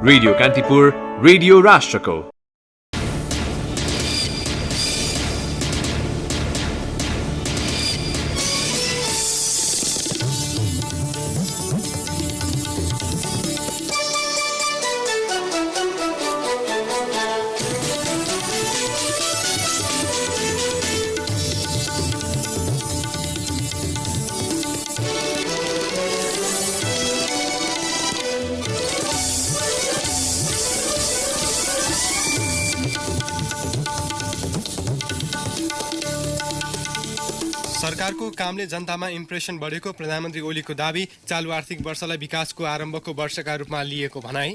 Radio Kantipur, radio राष्ट्रको। सरकारको कामले जनतामा इम्प्रेसन बढेको प्रधानमन्त्री ओलीको दाबी। चालु आर्थिक वर्षलाई विकासको आरम्भको वर्षका रूपमा लिएको भनाई।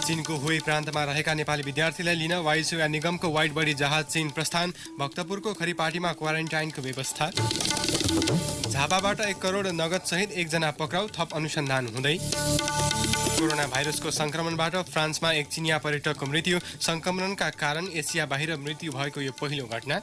चीनको हुई प्रान्तमा रहेका नेपाली विद्यार्थीलाई लिन वायुसेवा निगमको वाइड बडी जहाज चीन प्रस्थान। भक्तपुरको खरीपाटीमा क्वारेन्टाइनको व्यवस्था। झापाबाट 1 करोड नगद सहित 1 जना पक्राउ, थप अनुसन्धान हुँदै। कोरोना भाइरसको संक्रमणबाट फ्रान्समा 1 चिनिया पर्यटकको मृत्यु। संक्रमणका कारण एसिया बाहिर मृत्यु भएको यो पहिलो घटना।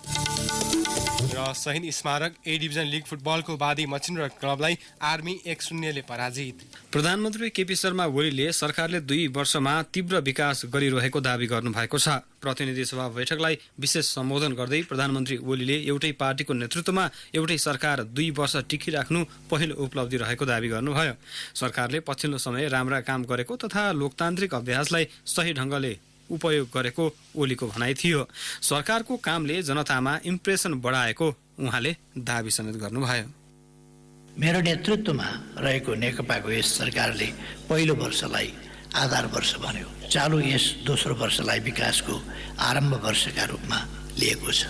र शहीद स्मारक ए डिभिजन लिग फुटबलको वादी मछिन्द्र क्लबलाई आर्मी 1-0 ले पराजित। प्रधानमन्त्री केपी शर्मा ओलीले सरकारले 2 वर्षमा तीव्र विकास गरिरहेको दावी गर्नुभएको छ। प्रतिनिधि सभा बैठकलाई विशेष सम्बोधन गर्दै प्रधानमन्त्री ओलीले एउटै पार्टीको नेतृत्वमा एउटै सरकार 2 वर्ष टिकिराख्नु पहिलो उपलब्धि रहेको दावी गर्नुभयो। सरकारले पछिल्लो समय राम्रा काम गरेको तथा लोकतान्त्रिक अभ्यासलाई सही ढङ्गले उपयोग गरेको ओलीको भनाइ थियो। सरकारको कामले जनतामा इम्प्रेसन बढाएको उहाँले दावी समेत गर्नुभयो। मेरो नेतृत्वमा रहेको नेकपाको यस सरकारले पहिलो वर्षलाई आधार वर्ष भन्यो। चालु यस दोस्रो वर्षलाई विकासको आरम्भ वर्षका रूपमा लिएको छ।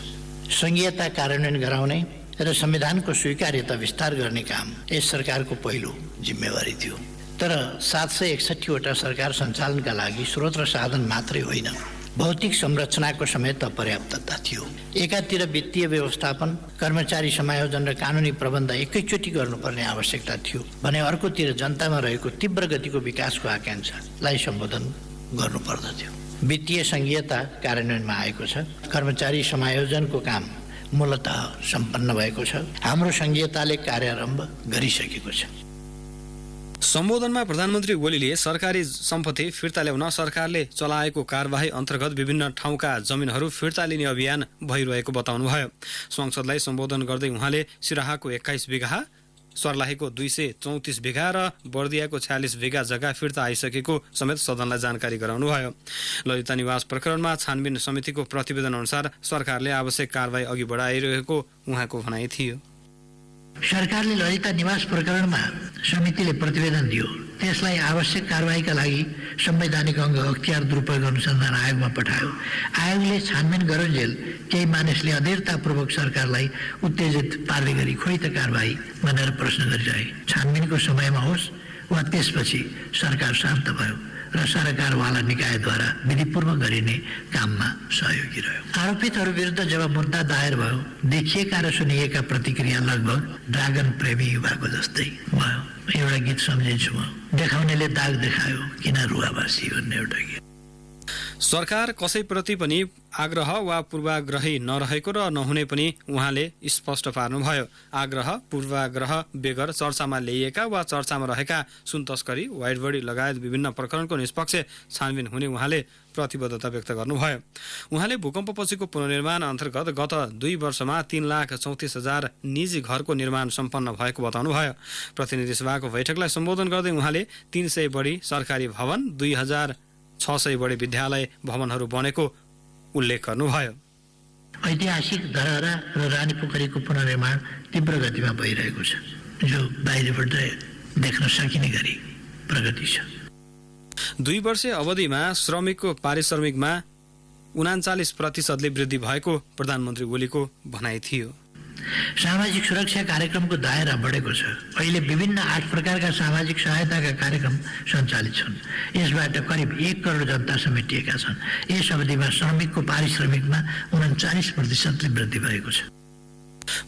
संघीयता कार्यान्वयन गराउने र संविधानको स्वीकार्यता विस्तार गर्ने काम यस सरकारको पहिलो जिम्मेवारी थियो। तर 761 वटा सरकार सञ्चालनका लागि स्रोत र साधन मात्रै होइन, भौतिक संरचनाको समेत अपर्याप्तता थियो। एकातिर वित्तीय व्यवस्थापन, कर्मचारी समायोजन र कानुनी प्रबन्ध एकैचोटि गर्नुपर्ने आवश्यकता थियो भने अर्कोतिर जनतामा रहेको तीव्र गतिको विकासको आकाङ्क्षालाई सम्बोधन गर्नुपर्दथ्यो। वित्तीय संघीयता कार्यान्वयनमा आएको छ। कर्मचारी समायोजनको काम मूलतः सम्पन्न भएको छ। हाम्रो संघीयताले कार्यारम्भ गरिसकेको छ। सम्बोधनमा प्रधानमन्त्री ओलीले सरकारी सम्पत्ति फिर्ता ल्याउन सरकारले चलाएको कारबाही अन्तर्गत विभिन्न ठाउँका जमिनहरू फिर्ता लिने अभियान भइरहेको बताउनुभयो। संसदलाई सम्बोधन गर्दै उहाँले सिराहाको 21 बिघा, सर्लाहीको 234 बिघा र बर्दियाको 46 बिघा जग्गा फिर्ता आइसकेको समेत सदनलाई जानकारी गराउनुभयो। ललिता निवास प्रकरणमा छानबिन समितिको प्रतिवेदन अनुसार सरकारले आवश्यक कारबाही अघि बढाइरहेको उहाँको भनाइ थियो। सरकारले ललिता निवास प्रकरणमा समितिले प्रतिवेदन दियो, त्यसलाई आवश्यक कारबाहीका लागि संवैधानिक अङ्ग अख्तियार दुरुपयोग अनुसन्धान आयोगमा पठायो। आयोगले छानबिन गरुन्जेल केही मानिसले अधीरतापूर्वक सरकारलाई उत्तेजित पार्ने गरी खोइ त कारबाही भनेर प्रश्न गरिरहे। छानबिनको समयमा होस् वा त्यसपछि सरकार शान्त भयो र सरकारवाला निकायद्वारा विधिपूर्वक गरिने काममा सहयोगी रह्यो। आरोपितहरू विरुद्ध जब मुद्दा दायर भयो, देखिएका र सुनिएका प्रतिक्रिया लगभग ड्रागन प्रेमी युवाको जस्तै भयो। एउटा गीत सम्झिन्छु म, देखाउनेले दाग देखायो किन रुवाबासी भन्ने एउटा गीत। सरकार कसैप्रति पनि आग्रह वा पूर्वाग्रही नरहेको र नहुने पनि उहाँले स्पष्ट पार्नुभयो। आग्रह पूर्वाग्रह बेगर चर्चामा ल्याइएका वा चर्चामा रहेका सुन तस्करी, वाइड बडी लगायत विभिन्न प्रकरणको निष्पक्ष छानबिन हुने उहाँले प्रतिबद्धता व्यक्त गर्नुभयो। उहाँले भूकम्पपछिको पुनर्निर्माण अन्तर्गत गत 2 वर्षमा 3,34,000 निजी घरको निर्माण सम्पन्न भएको बताउनुभयो। प्रतिनिधि सभाको बैठकलाई सम्बोधन गर्दै उहाँले 300 बढी सरकारी भवन, 2,600 बढी विद्यालय भवनहरू बनेको उल्लेख गर्नुभयो। ऐतिहासिक धरहरा र रानी पोखरीको पुनर्निर्माण तीव्र गतिमा भइरहेको छ, जो बाहिरबाट देख्न सकिने गरी प्रगति छ। 2 वर्षे अवधिमा श्रमिकको पारिश्रमिकमा 39% वृद्धि भएको प्रधानमन्त्री ओलीको भनाइ थियो। सामाजिक सुरक्षा कार्यक्रमको दायरा बढेको छ। अहिले विभिन्न 8 प्रकारका सामाजिक सहायताका कार्यक्रम सञ्चालित छन्। यसबाट करिब 1 करोड जनता समेटिएका छन्। यस अवधिमा श्रमिकको पारिश्रमिकमा 39% वृद्धि भएको छ।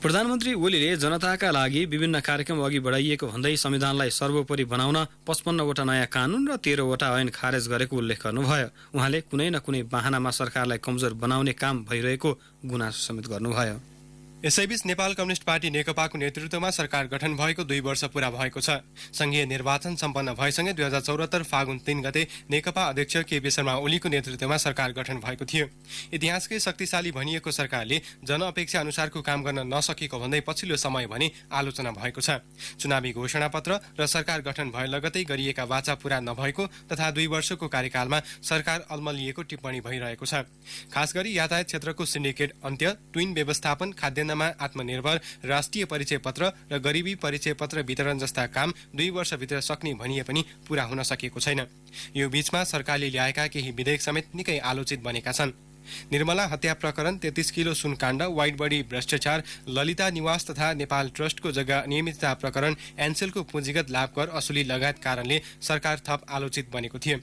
प्रधानमन्त्री ओलीले जनताका लागि विभिन्न कार्यक्रम अघि बढाइएको भन्दै संविधानलाई सर्वोपरि बनाउन 55 वटा नयाँ कानून र 13 वटा ऐन खारेज गरेको उल्लेख गर्नुभयो। उहाँले कुनै न कुनै बहानामा सरकारलाई कमजोर बनाउने काम भइरहेको गुनासो समेत गर्नुभयो। यसैबीच नेपाल कम्युनिस्ट पार्टी नेकपाको नेतृत्वमा सरकार गठन भएको 2 वर्ष पूरा भएको छ। संघीय निर्वाचन सम्पन्न भएसँगै 2074 फागुन 3 गते नेकपा अध्यक्ष केपी शर्मा ओलीको नेतृत्वमा सरकार गठन भएको थियो। इतिहासकै शक्तिशाली भनिएको सरकारले जनअपेक्षा अनुसारको काम गर्न नसकेको भन्दै पछिल्लो समय भने आलोचना भएको छ। चुनावी घोषणापत्र र सरकार गठन भए लगतै गरिएका वाचा पूरा नभएको तथा 2 वर्षको कार्यकालमा सरकार अल्मलिएको टिप्पणी भइरहेको छ। खास गरी यातायात क्षेत्रको सिन्डिकेट अन्त्य, ट्विन व्यवस्थापन, खाद्यान्नमा आत्मनिर्भर, राष्ट्रिय परिचय पत्र र गरिबी परिचय पत्र वितरण जस्ता काम 2 वर्षभित्र सक्ने भनिए पनि पूरा हुन सकेको छैन। यो बीचमा सरकारले ल्याएका केही विधेयक समेत निकै आलोचित बनेका छन्। निर्मला हत्या प्रकरण, 33 किलो सुनकाण्ड, वाइड बडी भ्रष्टाचार, ललिता निवास तथा नेपाल ट्रस्टको जग्गा अनियमितता प्रकरण, एनसेलको पुँजीगत लाभ कर असुली लगायत कारणले सरकार थप आलोचित बनेको थियो।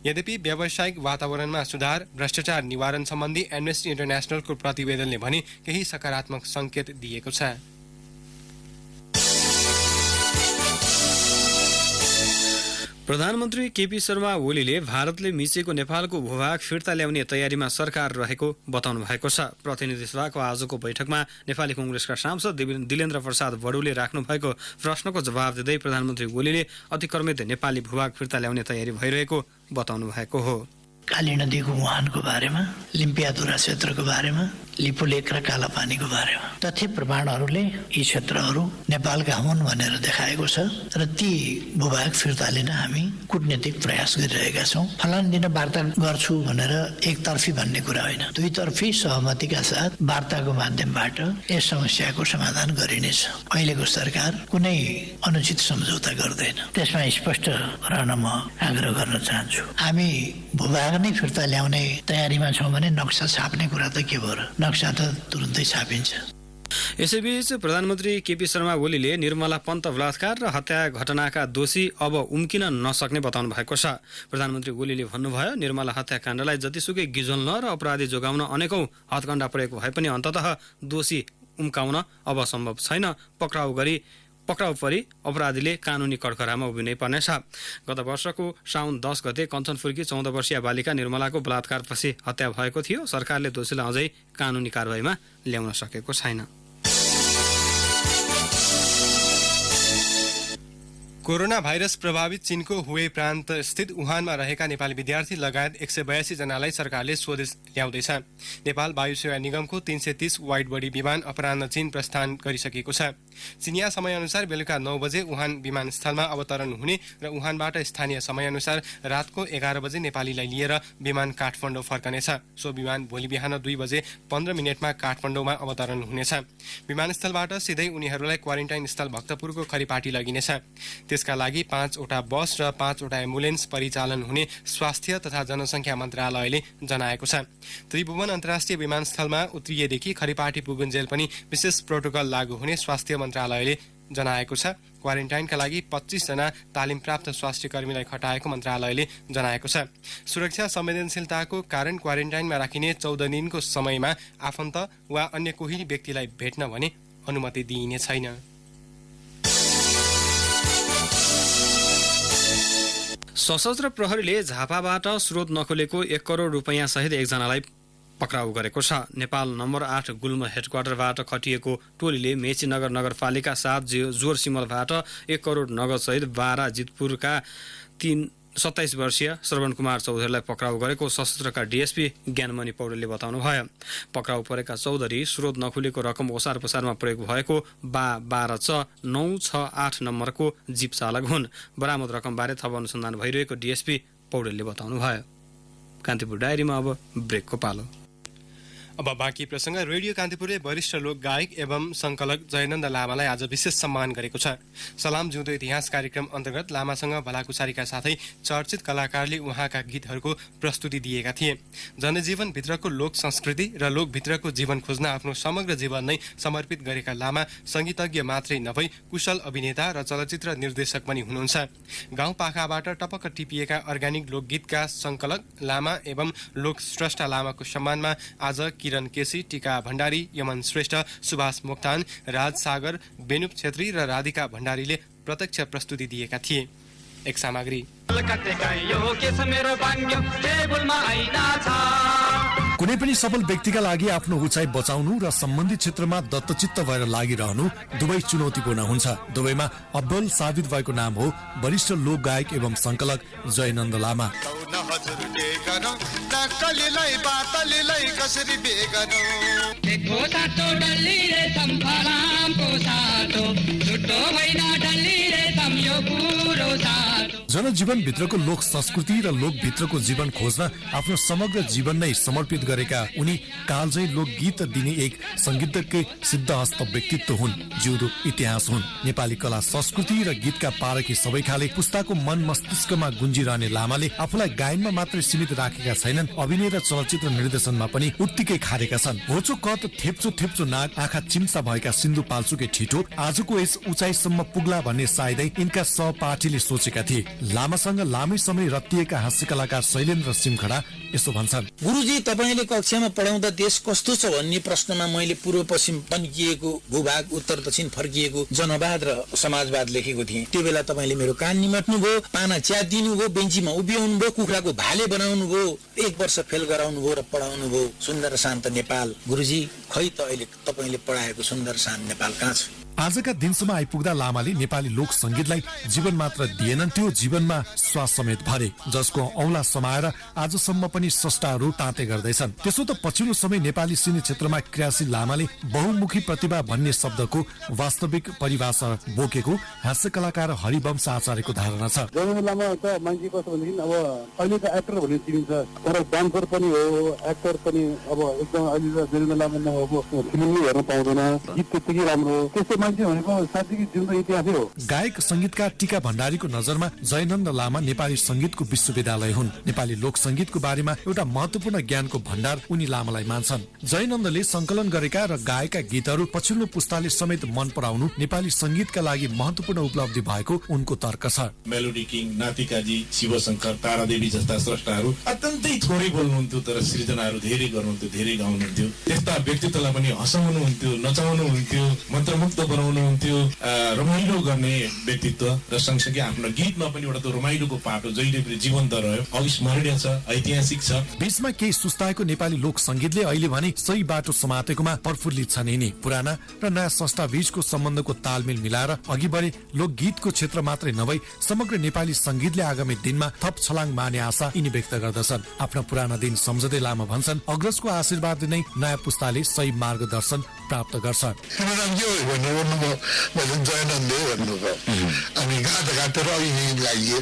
यद्यपि व्यावसायिक वातावरणमा सुधार, भ्रष्टाचार निवारण सम्बन्धी एमनेस्टी इन्टरनेसनलको प्रतिवेदनले भने केही सकारात्मक संकेत दिएको छ। प्रधानमन्त्री केपी शर्मा ओलीले भारतले मिचेको नेपालको भूभाग फिर्ता ल्याउने तयारीमा सरकार रहेको बताउनु भएको छ। प्रतिनिधि सभाको आजको बैठकमा नेपाली कांग्रेसका सांसद दिलेन्द्र प्रसाद बडुले राख्नु भएको प्रश्नको जवाब दिँदै प्रधानमन्त्री ओलीले अतिक्रमित नेपाली भूभाग फिर्ता ल्याउने तयारी भइरहेको बताउनु भएको हो। काली नदीको मुहानको बारेमा, लिम्पियाधुरा क्षेत्रको बारेमा, लिपुलेक र कालापानीको बारेमा तथ्य प्रमाणहरूले यी क्षेत्रहरू नेपालका हुन् भनेर देखाएको छ र ती भूभाग फिर्ता लिन हामी कूटनीतिक प्रयास गरिरहेका छौँ। फलान दिन वार्ता गर्छु भनेर एकतर्फी भन्ने कुरा होइन, दुईतर्फी सहमतिका साथ वार्ताको माध्यमबाट यस समस्याको समाधान गरिनेछ। अहिलेको सरकार कुनै अनुचित सम्झौता गर्दैन, त्यसमा स्पष्ट रहन म आग्रह गर्न चाहन्छु। हामी भूभाग नै फिर्ता ल्याउने तयारीमा छौँ भने नक्सा छाप्ने कुरा त के भयो र, नक्सा त तुरुन्तै छापिन्छ। यसैबीच प्रधानमन्त्री केपी शर्मा ओलीले निर्मला पन्त बलात्कार र हत्या घटनाका दोषी अब उम्किन नसक्ने बताउनु भएको छ। प्रधानमन्त्री ओलीले भन्नुभयो, निर्मला हत्याकाण्डलाई जतिसुकै गिजोल्न र अपराधी जोगाउन अनेकौं हत्कण्डा प्रयोग भए पनि अन्ततः दोषी उम्काउन अब सम्भव छैन। पक्राउ परी अपराधीले कानुनी कठघरामा उभिनै पर्नेछ। गत वर्षको साउन 10 गते कञ्चनपुरकी 14 वर्षीय बालिका निर्मलाको बलात्कारपछि हत्या भएको थियो। सरकारले दोषीलाई अझै कानुनी कारबाहीमा ल्याउन सकेको छैन। कोरोना भाइरस प्रभावित चीनको हुए प्रान्त स्थित वुहानमा रहेका नेपाली विद्यार्थी लगायत 182 जनालाई सरकारले स्वदेश ल्याउँदैछ। नेपाल वायु सेवा निगमको 330 वाइड बडी विमान अपराह्न चीन प्रस्थान गरिसकेको छ। चिनिया समयअनुसार बेलुका 9 बजे वुहान विमानस्थलमा अवतरण हुने र वुहानबाट स्थानीय समयअनुसार रातको 11 बजे नेपालीलाई लिएर विमान काठमाडौँ फर्कनेछ। सो विमान भोलि बिहान 2 बजे 15 मिनटमा काठमाडौँमा अवतरण हुनेछ। विमानस्थलबाट सिधै उनीहरूलाई क्वारेन्टाइन स्थल भक्तपुरको खरिपाटी लगिनेछ। त्यसका लागि 5 वटा बस र 5 वटा एम्बुलेन्स परिचालन हुने स्वास्थ्य तथा जनसङ्ख्या मन्त्रालयले जनाएको छ। त्रिभुवन अन्तर्राष्ट्रिय विमानस्थलमा उत्रिएदेखि खरिपाटी पुगुन्जेल पनि विशेष प्रोटोकल लागू हुने स्वास्थ्य मन्त्रालयले जनाएको छ। क्वारेन्टाइनका लागि 25 जना तालिमप्राप्त स्वास्थ्य कर्मीलाई खटाएको मन्त्रालयले जनाएको छ। सुरक्षा संवेदनशीलताको कारण क्वारेन्टाइनमा राखिने 14 दिनको समयमा आफन्त वा अन्य कोही व्यक्तिलाई भेट्न भने अनुमति दिइने छैन। सशस्त्र प्रहरीले झापाबाट स्रोत नखोलेको 1 करोड रुपैयाँ सहित एकजनालाई पक्राउ गरेको छ। नेपाल नम्बर 8 गुल्म हेडक्वार्टरबाट खटिएको टोलीले मेचीनगर नगरपालिका 7 जोर सिमलबाट 1 करोड नगद सहित बारा जितपुरका 27 वर्षीय श्रवण कुमार चौधरीलाई पक्राउ गरेको सशस्त्रका डीएसपी ज्ञानमणि पौडेलले बताउनुभयो। पक्राउ परेका चौधरी स्रोत नखुलेको रकम ओसार पसारमा प्रयोग भएको 12/968 नम्बरको जीप चालक हुन्। बरामद रकमबारे थप अनुसन्धान भइरहेको डीएसपी पौडेलले बताउनुभयो। कान्तिपुर डायरीमा अब ब्रेकको पालो। अब बाँकी प्रसङ्ग। रेडियो कान्तिपुरले वरिष्ठ लोक गायक एवं सङ्कलक जयनन्द लामालाई आज विशेष सम्मान गरेको छ। सलाम जिउँदो इतिहास कार्यक्रम अन्तर्गत लामासँग भलाकुसारीका साथै चर्चित कलाकारले उहाँका गीतहरूको प्रस्तुति दिएका थिए। जनजीवनभित्रको लोक संस्कृति र लोकभित्रको जीवन खोज्न आफ्नो समग्र जीवन नै समर्पित गरेका लामा सङ्गीतज्ञ मात्रै नभई कुशल अभिनेता र चलचित्र निर्देशक पनि हुनुहुन्छ। गाउँपाखाबाट टपक्क टिपिएका अर्ग्यानिक लोकगीतका सङ्कलक लामा एवं लोक स्रष्टा लामाको सम्मानमा आज किरण केसी, टीका भण्डारी, यमन श्रेष्ठ, सुभाष मोक्तान, राज सागर, बेनुप छेत्री र राधिका भण्डारीले प्रत्यक्ष प्रस्तुति दिएका थिए। एक सामग्री कुनै पनि सफल व्यक्तिका लागि आफ्नो उचाइ बचाउनु र सम्बन्धित क्षेत्रमा दत्तचित्त भएर लागिरहनु दुवै चुनौतीपूर्ण हुन्छ। दुवैमा अब्बल साबित भएको नाम हो वरिष्ठ लोक गायक एवं संकलक जयनन्द लामा। जनजीवन भित्रको लोक संस्कृति र लोक भित्रको जीवन खोज्न आफ्नो समग्र जीवन नै समर्पित गरेका उनी कालजयी लोकगीत दिने एक संगीतज्ञकै सिद्धहस्त व्यक्तित्व हुन्, जिउँदो इतिहास हुन्। नेपाली कला संस्कृति र गीतका पारखी सबै खाले पुस्ताको मन मस्तिष्कमा गुन्जिरहने लामाले आफूलाई गायनमा मात्रै सीमित राखेका छैनन्, अभिनय र चलचित्र निर्देशनमा पनि उत्तिकै खारेका छन्। होचो कत थेप्चो थेप्चो नाक आँखा चिम्सा भएका सिन्धु पाल्चुके ठिटो आजको यस उचाइसम्म पुग्ला भन्ने सायदै यिनका सहपाठीले सोचेका थिए। लामासँग लामै समय रत्तिएका हास्य कलाकार शैलेन्द्र सिमखडा यसो भन्छन्। गुरुजी, तपाईले कक्षामा पढाउँदा देश कस्तो छ भन्ने प्रश्नमा मैले पूर्व पश्चिम तन्किएको भूभाग, उत्तर दक्षिण फर्किएको जनवाद र समाजवाद लेखेको थिएँ। त्यो बेला तपाईले मेरो कान निमट्नु भयो, पाना च्यात दिनुभयो, बेन्चीमा उभियाउनु भयो, कुखुराको भाले बनाउनु भयो, 1 वर्ष फेल गराउनु भयो र पढाउनु भयो सुन्दर शान्त नेपाल। गुरुजी, खै त अहिले तपाईले पढाएको सुन्दर शान्त नेपाल कहाँ छ? आजका दिनसम्म आइपुग्दा लामाले नेपाली लोक संगीतलाई जीवन मात्र दिएनन्, त्यो जीवनमा श्वास समेत भरे, जसको औंला समाएर आजसम्म पनि स्रष्टाहरू ताते गर्दैछन्। त्यसो त पछिल्लो समय नेपाली सिने क्षेत्रमा क्रियाशील लामाले बहुमुखी प्रतिभा भन्ने शब्दको वास्तविक परिभाषा बोकेको हास्य कलाकार हरिवंश आचार्यको धारणा छ। जयनन्द लामा त मान्छे कस्तो भनेदेखि अब अहिले त एक्टर भन्ने चिनिन्छ, तर डान्सर पनि हो, एक्टर पनि। अब एकदम अहिले त जयनन्द लामा नभएको फिल्म हेर्न पाउँदैन, गीत त्यतिकै राम्रो। त्यस्तो मान्छे भनेको साँच्चीकै जिउँदो इतिहासै हो। गायक संगीतकार टीका भण्डारीको नजरमा जयनन्द लामा नेपाली संगीतको विश्वविद्यालय हुन्। नेपाली लोक संगीतको बारेमा एउटा महत्वपूर्ण ज्ञानको भण्डार उनी लामालाई मान्छन्। जयनन्दले संकलन गरेका र गाएका गीतहरू पछिल्लो पुस्ताले समेत मन पराउनु नेपाली संगीतका लागि महत्वपूर्ण उपलब्धि भएको उनको तर्क छ। मेलोडी किङ, नातिकाजी, शिवशंकर, तारादेवी जस्ता स्रष्टाहरू अत्यन्तै थोरै बोल्नुहुन्थ्यो, तर सृजनाहरू धेरै गर्नुहुन्थ्यो, धेरै गाउनुहुन्थ्यो। त्यस्ता व्यक्तित्वलाई पनि हँसाउनुहुन्थ्यो, नचाउनुहुन्थ्यो, मन्त्रमुग्ध बनाउनुहुन्थ्यो, रमाइलो गर्ने व्यक्तित्व र सँगसँगै आफ्नो गीतमा पनि एउटा रमाइलोको पाटो जहिले पनि जीवन्त रह्यो, अविस्मरणीय छ, ऐतिहासिक छ। बीचमा केही सुस्ताएको नेपाली लोक संगीतले अहिले भने सही बाटो समातेकोमा प्रफुल्लित छन्। यिनी पुराना र नयाँ संस्था बीचको सम्बन्धको तालमेल मिलाएर अघि बढे लोकगीतको क्षेत्र मात्रै नभई समग्र नेपाली संगीतले आगामी दिनमा थप छलाङ मार्ने आशा यिनी व्यक्त गर्दछन्। आफ्ना पुराना दिन सम्झँदै लामा भन्छन्, अग्रजको आशीर्वाद नै नयाँ पुस्ताले सही मार्गदर्शन प्राप्त गर्छ। जयनन्दले भन्नुभयो, अनि गाँदा गाँदा अभिनय लागि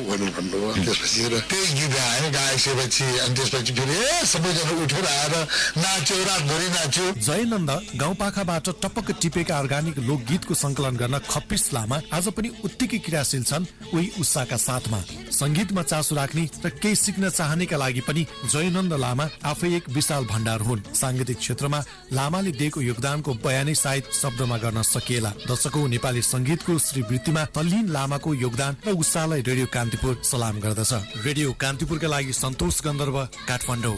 भन्नुभयो। त्यसपछि त्यही गीत गाएँ, गाएपछि अनि त्यसपछि फेरि सबैजना उठेर आएर नाच्यो, रातभरि नाच्यो। जयनन्द गाउँपाखाबाट टपक्क टिपेका अर्गानिक लोकगीतको संकलन गर्न खप्पिस लामा आज पनि उत्तिकै क्रियाशील छन्। उही उत्साहका साथमा संगीतमा चासो राख्ने र केही सिक्न चाहनेका लागि पनि जयनन्द लामा आफै एक विशाल भण्डार हुन्। सांगीतिक क्षेत्रमा लामाले दिएको योगदानको बयानै सायद शब्दमा गर्न सकिएला। दर्शकौ नेपाली संगीतको श्रीवृत्तिमा तल्लीन लामाको योगदान र उत्साहलाई रेडियो कान्तिपुर सलाम गर्दछ। रेडियो कान्तिपुरका लागि सन्तोष गन्धर्व, काठमाडौँ।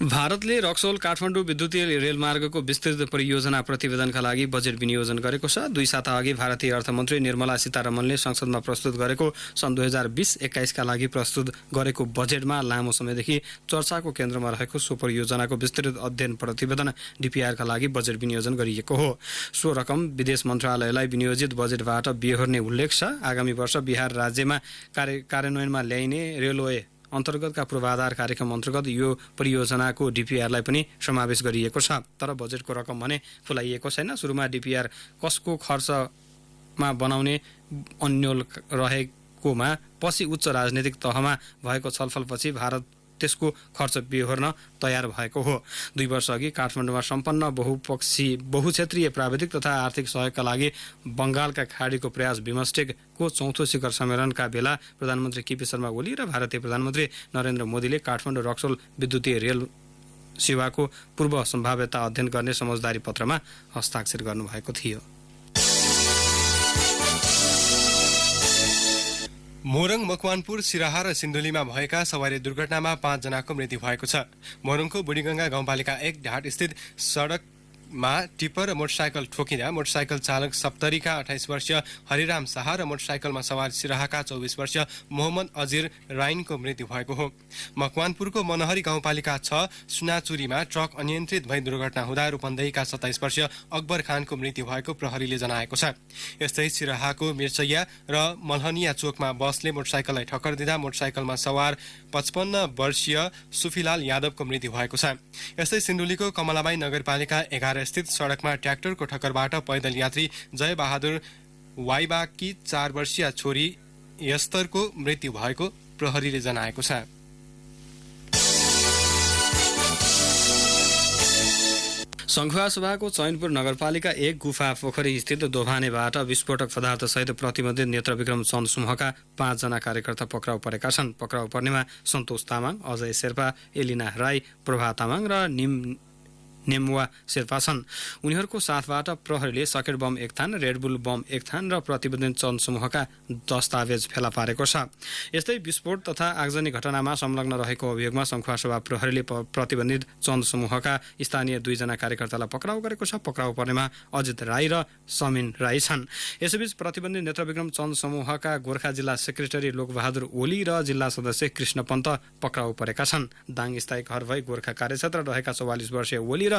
भारतले रक्सौल काठमाडौँ विद्युतीय रेलमार्गको विस्तृत परियोजना प्रतिवेदनका लागि बजेट विनियोजन गरेको छ। 2 साता अघि भारतीय अर्थमन्त्री निर्मला सीतारमणले संसदमा प्रस्तुत गरेको सन् 2020-21 का लागि प्रस्तुत गरेको बजेटमा लामो समयदेखि चर्चाको केन्द्रमा रहेको सो परियोजनाको विस्तृत अध्ययन प्रतिवेदन DPR का लागि बजेट विनियोजन गरिएको हो। सो रकम विदेश मन्त्रालयलाई विनियोजित बजेटबाट बिहोर्ने उल्लेख छ। आगामी वर्ष बिहार राज्यमा कार्यान्वयनमा ल्याइने रेलवे अन्तर्गतका पूर्वाधार कार्यक्रम अन्तर्गत यो परियोजनाको DPRलाई पनि समावेश गरिएको छ। तर बजेटको रकम भने खुलाइएको छैन। सुरुमा DPR कसको खर्चमा बनाउने अन्यल रहेकोमा पछि उच्च राजनीतिक तहमा भएको छलफलपछि भारत त्यसको खर्च बिहोर्न तयार भएको हो। 2 वर्ष अघि काठमाडौँमा सम्पन्न बहुक्षेत्रीय प्राविधिक तथा आर्थिक सहयोगका लागि बंगालका खाडीको प्रयास बिमस्टेकको 4थो शिखर सम्मेलनका बेला प्रधानमन्त्री केपी शर्मा ओली र भारतीय प्रधानमन्त्री नरेन्द्र मोदीले काठमाडौँ रक्सौल विद्युतीय रेल सेवाको पूर्व सम्भाव्यता अध्ययन गर्ने समझदारी पत्रमा हस्ताक्षर गर्नुभएको थियो। मोरङ, मकवानपुर, सिराहा र सिन्धुलीमा भएका सवारी दुर्घटनामा 5 जनाको मृत्यु भएको छ। मोरङको बुढीगंगा गाउँपालिका 1 ढाट स्थित सडक टिप्पर र मोटरसाइकल ठोकिँदा मोटरसाइकल चालक सप्तरीका 28 वर्षीय हरिराम शाह र मोटरसाइकलमा सवार सिराहाका 24 वर्षीय मोहम्मद अजिर राइनको मृत्यु भएको हो। मकवानपुरको मनहरी गाउँपालिका 6 सुनाचुरीमा ट्रक अनियन्त्रित भई दुर्घटना हुँदा रूपन्देहीका 27 वर्षीय अकबर खानको मृत्यु भएको प्रहरीले जनाएको छ। यस्तै सिराहाको मिर्चैया र मलहनिया चोकमा बसले मोटरसाइकललाई ठक्कर दिँदा मोटरसाइकलमा सवार 55 वर्षीय सुफीलाल यादवको मृत्यु भएको छ। यस्तै सिन्धुलीको कमलाबाई नगरपालिका 11 स्थित सडकमा ट्र्याक्टरको ठक्करबाट पैदल यात्री जय बहादुर वाइबाकी 4 वर्षीय छोरी यस्तरको मृत्यु भएको प्रहरीले जनाएको छ। सङ्खुवासभाको चैनपुर नगरपालिका 1 गुफा पोखरी स्थित दोभानेबाट विस्फोटक पदार्थसहित प्रतिबन्धित नेत्रविक्रम चन्द समूहका 5 जना कार्यकर्ता पक्राउ परेका छन्। पक्राउ पर्नेमा सन्तोष तामाङ, अजय शेर्पा, एलिना राई, प्रभा तामाङ र नेमुवा शेर्पा छन्। उनीहरूको साथबाट प्रहरीले सकेट बम 1 थान, रेडबुल बम 1 थान र प्रतिबन्धित चन्द समूहका दस्तावेज फेला पारेको छ। यस्तै विस्फोट तथा आगजनी घटनामा संलग्न रहेको अभियोगमा सङ्खुवासभा प्रहरीले प्रतिबन्धित चन्द समूहका स्थानीय 2 जना कार्यकर्तालाई पक्राउ गरेको छ। पक्राउ पर्नेमा अजित राई र समिन राई छन्। यसैबीच प्रतिबन्धित नेत्रविक्रम चन्द समूहका गोर्खा जिल्ला सेक्रेटरी लोकबहादुर ओली र जिल्ला सदस्य कृष्ण पन्त पक्राउ परेका छन्। दाङ स्थायी घर भई गोर्खा कार्यक्षेत्र रहेका 44 वर्षीय ओली र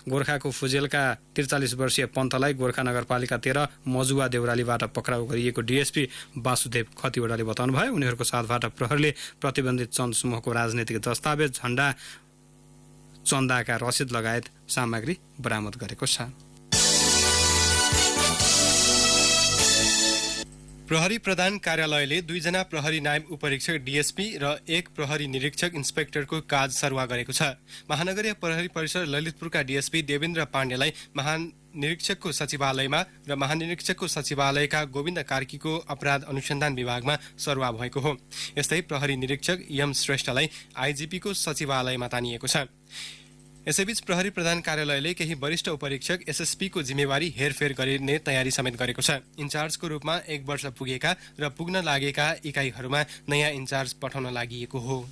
गोर्खाको फुजेलका 43 वर्षीय पन्तलाई गोर्खा नगरपालिका 13 मजुवा देउरालीबाट पक्राउ गरिएको डीएसपी वासुदेव खतिवडाले बताउनुभयो। उनीहरूको साथबाट प्रहरीले प्रतिबन्धित चन्द समूहको राजनीतिक दस्तावेज, झण्डा, चन्दाका रसिद लगायत सामग्री बरामद गरेको छ। प्रहरी प्रधान कार्यालयले 2 जना प्रहरी नायब उपरीक्षक डीएसपी र 1 प्रहरी निरीक्षक इन्सपेक्टरको काज सरुवा गरेको छ। महानगरीय प्रहरी परिसर ललितपुरका डीएसपी देवेन्द्र पाण्डेलाई महानिरीक्षकको सचिवालयमा र महानिरीक्षकको सचिवालयका गोविन्द कार्कीको अपराध अनुसन्धान विभागमा सरुवा भएको हो। यस्तै प्रहरी निरीक्षक एम श्रेष्ठलाई आइजिपीको सचिवालयमा तानिएको छ। यसैबीच प्रहरी प्रधान कार्यालयले केही वरिष्ठ उपरीक्षक एसएसपीको जिम्मेवारी हेरफेर गर्ने तयारी समेत गरेको छ। इन्चार्जको रूपमा 1 वर्ष पुगेका र पुग्न लागेका इकाइहरूमा नयाँ इन्चार्ज पठाउन लागि हो।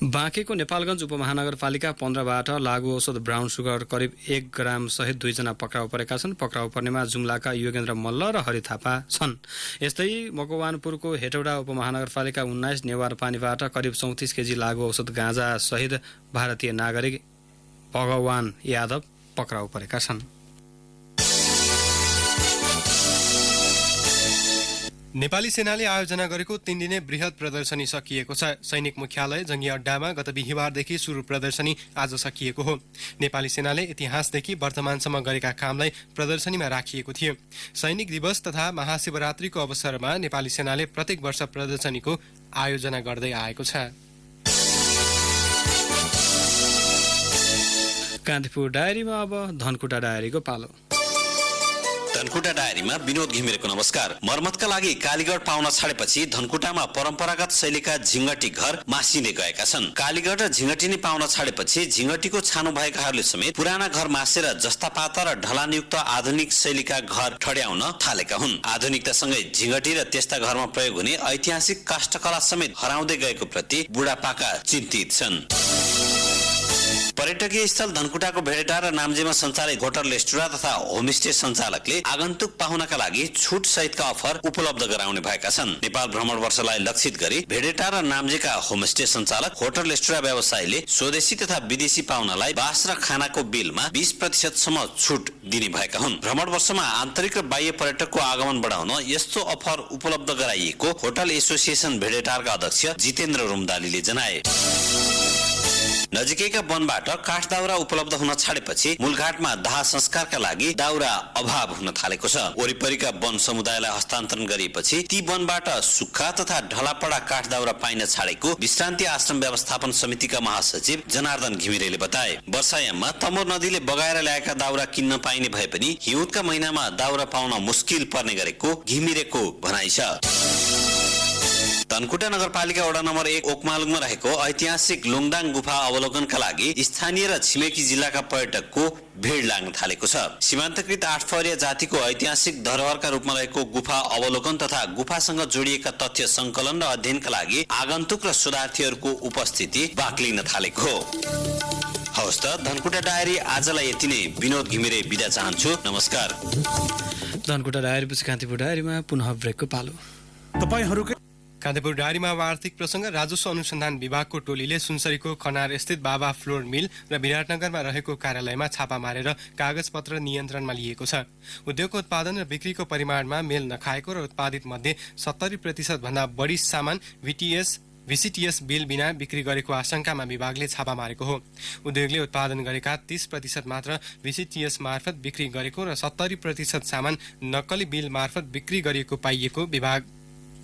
बाँकेको नेपालगञ्ज उपमहानगरपालिका 15बाट लागु औषध ब्राउन सुगर करिब 1 ग्राम सहित 2 जना पक्राउ परेका छन्। पक्राउ पर्नेमा जुम्लाका योगेन्द्र मल्ल र हरि थापा छन्। यस्तै मकवानपुरको हेटौडा उपमहानगरपालिका 19 नेवार पानीबाट करिब 34 केजी लागु औषध गाँजा सहित भारतीय नागरिक भगवान यादव पक्राउ परेका छन्। नेपाली सेनाले आयोजना गरेको 3 दिने बृहत प्रदर्शनी सकिएको छ। सैनिक मुख्यालय जङ्गी अड्डामा गत बिहिबारदेखि सुरु प्रदर्शनी आज सकिएको हो। नेपाली सेनाले इतिहासदेखि वर्तमानसम्म गरेका कामलाई प्रदर्शनीमा राखिएको थियो। सैनिक दिवस तथा महाशिवरात्रिको अवसरमा नेपाली सेनाले प्रत्येक वर्ष प्रदर्शनीको आयोजना गर्दै आएको छ। कान्तिपुर डायरीमा अब धनकुटा डायरीको पालो। धनकुटा डायरीमा विनोद घिमिरेको नमस्कार। मर्मतका लागि कालीगढ पाउन छाडेपछि धनकुटामा परम्परागत शैलीका झिङ्गटी घर मासिँदै गएका छन्। कालीगढ र झिङ्गटी नै पाउन छाडेपछि झिङ्गटीको छानो भएकाहरूले समेत पुराना घर मासेर जस्तापाता र ढलानयुक्त आधुनिक शैलीका घर ठड्याउन थालेका हुन्। आधुनिकतासँगै झिङ्गटी र त्यस्ता घरमा प्रयोग हुने ऐतिहासिक काष्ठकला समेत हराउँदै गएको प्रति बुढापाका चिन्तित छन्। पर्यटकीय स्थल धनकुटाको भेडेटा र नाम्जेमा सञ्चालित होटल रेस्टुरेन्ट तथा होमस्टे सञ्चालकले आगन्तुक पाहुनाका लागि छुट सहितका अफर उपलब्ध गराउने भएका छन्। नेपाल भ्रमण वर्षलाई लक्षित गरी भेडेटा र नाम्जेका होमस्टे सञ्चालक होटल रेस्टुरेन्ट व्यवसायीले स्वदेशी तथा विदेशी पाहुनालाई बास र खानाको बिलमा 20% सम्म छुट दिने भएका हुन्। भ्रमण वर्षमा आन्तरिक र बाह्य पर्यटकको आगमन बढाउन यस्तो अफर उपलब्ध गराइएको होटल एसोसिएसन भेडेटारका अध्यक्ष जितेन्द्र रुमदालीले जनाए। नजिकैका वनबाट काठ दाउरा उपलब्ध हुन छाडेपछि मूलघाटमा दाह संस्कारका लागि दाउरा अभाव हुन थालेको छ। वरिपरिका वन समुदायलाई हस्तान्तरण गरिएपछि ती वनबाट सुक्खा तथा ढलापडा काठ दाउरा पाइन छाडेको विश्रान्ति आश्रम व्यवस्थापन समितिका महासचिव जनार्दन घिमिरेले बताए। वर्षायाममा तमोर नदीले बगाएर ल्याएका दाउरा किन्न पाइने भए पनि हिउँदका महिनामा दाउरा पाउन मुस्किल पर्ने गरेको घिमिरेको भनाइ छ। धनकुटा नगरपालिका वडा नम्बर 1 ओकमालुङमा रहेको ऐतिहासिक लुङदाङ गुफा अवलोकनका लागि स्थानीय र छिमेकी जिल्लाका पर्यटकको भिड लाग्न थालेको छ। सीमान्तकृत 8 फरिया जातिको ऐतिहासिक धरोहरका रूपमा रहेको गुफा अवलोकन तथा गुफासँग जोडिएका तथ्य संकलन र अध्ययनका लागि आगन्तुक र शोधार्थीहरूको उपस्थिति बाक्लिन थालेको हो। हवस् त धनकुटा डायरी आजलाई यति नै। विनोद घिमिरे बिदा चाहन्छु। नमस्कार। धनकुटा डायरीपछि कान्तिपुर डायरीमा पुनः ब्रेकको पालो। कान्तिपुर डायरीमा अब आर्थिक प्रसङ्ग। राजस्व अनुसन्धान विभागको टोलीले सुनसरीको खनार स्थित बाबा फ्लोर मिल र विराटनगरमा रहेको कार्यालयमा छापा मारेर कागजपत्र नियन्त्रणमा लिएको छ। उद्योगको उत्पादन र बिक्रीको परिमाणमा मेल नखाएको र उत्पादित मध्ये 70% भन्दा बढी सामान VCTS बिल बिना बिक्री गरेको आशंकामा विभागले छापा मारेको हो। उद्योगले उत्पादन गरेका 30% मात्र VCTS मार्फत बिक्री गरेको र 70% सामान नक्कली बिल मार्फत बिक्री गरिएको पाइएको विभाग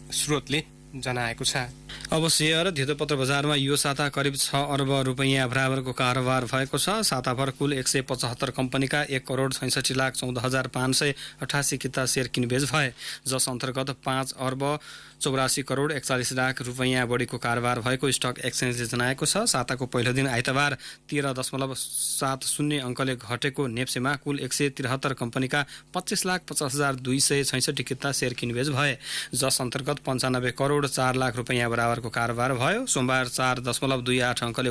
स्रोतले जनाएको छ। अब सेयर धितोपत्र बजारमा यो साता करिब 6 अर्ब रुपैयाँ बराबरको कारोबार भएको छ। साताभर कुल 175 कम्पनीका 1,67,14,588 किता सेयर किनबेच भए, जस अन्तर्गत 5 अर्ब 84 करोड 41 लाख रुपैयाँ बढीको कारोबार भएको स्टक एक्सचेन्जले जनाएको छ। साताको पहिलो दिन आइतबार 13.70 अङ्कले घटेको नेप्सेमा कुल 173 कम्पनीका 25,50,266 किता सेयर किनबेच भए, जस अन्तर्गत 95 करोड 4 लाख रुपैयाँ बराबरको कारोबार भयो। सोमबार 4.28 अङ्कले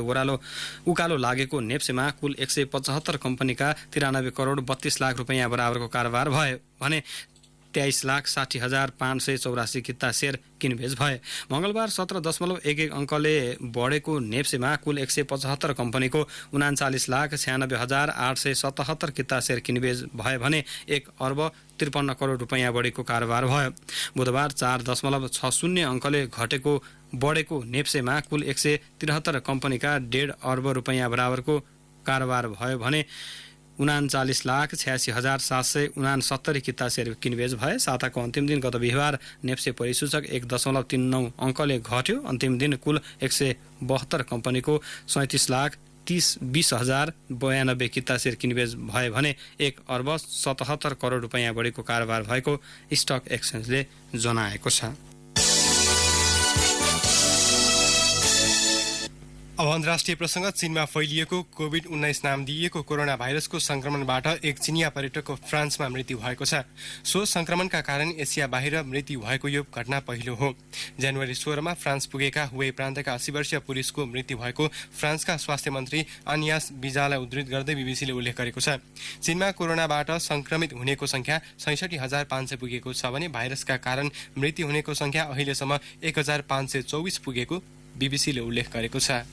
उकालो लागेको नेप्सेमा कुल 175 कम्पनीका 93 करोड 32 लाख रुपैयाँ बराबरको कारोबार भयो भने 23,60,584 किता सेयर किनबेच भए। मङ्गलबार 17.11 अङ्कले बढेको नेप्सेमा कुल 175 कम्पनीको 39,96,877 किता सेयर किनबेच भए भने 1 अर्ब 53 करोड रुपैयाँ बढीको कारोबार भयो। बुधबार 4.60 अङ्कले बढेको नेप्सेमा कुल 173 कम्पनीका 1.5 अर्ब रुपैयाँ बराबरको कारोबार भयो भने 39,86,769 किता सेयर किनबेच भए। साताको अन्तिम दिन गत बिहिबार नेप्से परिसूचक 1.39 अङ्कले घट्यो। अन्तिम दिन कुल 172 कम्पनीको 37,20,092 किता सेयर किनबेच भए भने 1 अर्ब 77 करोड रुपैयाँ बढीको कारोबार भएको स्टक एक्सचेन्जले जनाएको छ। अब अन्तर्राष्ट्रिय प्रसङ्ग। चीनमा फैलिएको कोभिड-19 नाम दिइएको कोरोना भाइरसको संक्रमणबाट एक चिनिया पर्यटकको फ्रान्समा मृत्यु भएको छ। सो संक्रमणका कारण एसिया बाहिर मृत्यु भएको यो घटना पहिलो हो। जनवरी 16मा फ्रान्स पुगेका हुवे प्रान्तका 80 वर्षीय पुरुषको मृत्यु भएको फ्रान्सका स्वास्थ्य मन्त्री आनियास बिजालाई उद्धृत गर्दै बीबीसीले उल्लेख गरेको छ। चीनमा कोरोनाबाट संक्रमित हुनेको संख्या 66,500 पुगेको छ भने भाइरसका कारण मृत्यु हुनेको संख्या अहिलेसम्म 1,524 पुगेको बीबीसीले उल्लेख गरेको छ।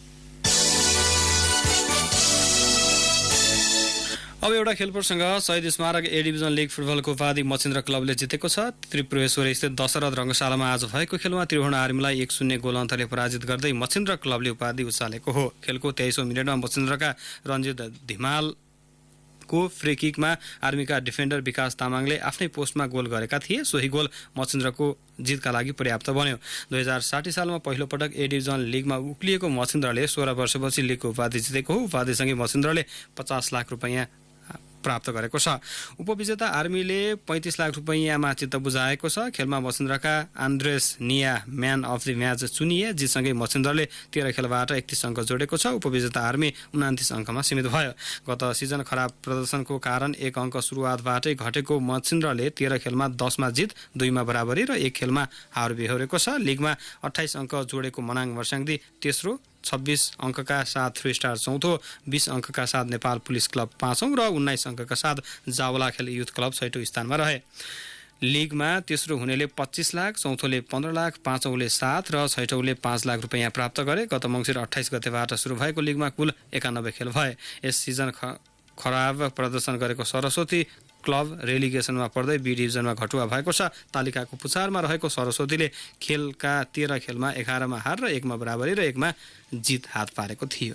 अब एउटा खेल प्रसङ्ग। शहीद स्मारक ए डिभिजन लिग फुटबलको उपाधि मच्छिन्द्र क्लबले जितेको छ। त्रिपुरेश्वर स्थित दशरथ रङ्गशालामा आज भएको खेलमा त्रिभुवन आर्मीलाई 1-0 गोल अन्तरले पराजित गर्दै मच्छिन्द्र क्लबले उपाधि उचालेको हो। खेलको 23औं मिनेटमा मच्छिन्द्रका रञ्जित धिमालको फ्री किकमा आर्मीका डिफेन्डर विकास तामाङले आफ्नै पोस्टमा गोल गरेका थिए। सोही गोल मच्छिन्द्रको जितका लागि पर्याप्त बन्यो। 2060 सालमा पहिलो पटक ए डिभिजन लिगमा उक्लिएको मच्छिन्द्रले 16 वर्षपछि लिगको उपाधि जितेको हो। उपाधिसँगै मच्छिन्द्रले 50 लाख रुपैयाँ प्राप्त गरेको छ। उपविजेता आर्मीले 35 लाख रुपैयाँमा चित्त बुझाएको छ। खेलमा मच्छिन्द्रका आन्द्रेस निया म्यान अफ द म्याच चुनिए। जितसँगै मच्छिन्द्रले 13 खेलबाट 31 अङ्क जोडेको छ। उपविजेता आर्मी 29 अङ्कमा सीमित भयो। गत सिजन खराब प्रदर्शनको कारण 1 अङ्क सुरुवातबाटै घटेको मच्छिन्द्रले 13 खेलमा 10मा जित, 2मा बराबरी र 1 खेलमा हार बेहोरेको छ। लिगमा 28 अङ्क जोडेको मनाङ वर्साङदी तेस्रो, 26 अङ्कका साथ 3 स्टार चौथो, 20 अङ्कका साथ नेपाल पुलिस क्लब 5औं र 19 अङ्कका साथ जावला खेल युथ क्लब 6औं स्थानमा रहे। लिगमा तेस्रो हुनेले 25 लाख, चौथोले 15 लाख, 5औंले 7 र 6औंले 5 लाख रुपैयाँ प्राप्त गरे। गत मङ्सिर 28 गतेबाट सुरु भएको लिगमा कुल 91 खेल भए। यस सिजन खराब प्रदर्शन गरेको सरस्वती क्लब रेलिगेसनमा पर्दै बी डिभिजनमा घटुवा भएको छ। तालिकाको पुछारमा रहेको सरस्वतीले खेलका 13 खेलमा 11मा हार र 1मा बराबरी र 1मा जित हात पारेको थियो।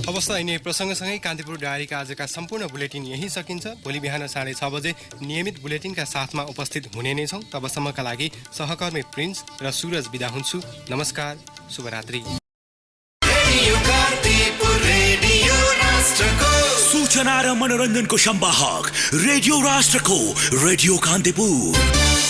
अवस्था यिनै प्रसङ्गसँगै कान्तिपुर डायरीका आजका सम्पूर्ण बुलेटिन यही सकिन्छ। भोलि बिहान 6:30 बजे नियमित बुलेटिनका साथमा उपस्थित हुने नै छौँ। तबसम्मका लागि सहकर्मी प्रिन्स र सुरज बिदा हुन्छु। नमस्कार, शुभरात्रि। सूचना र मनोरञ्जनको संवाहक रेडियो राष्ट्रको रेडियो कान्तिपुर।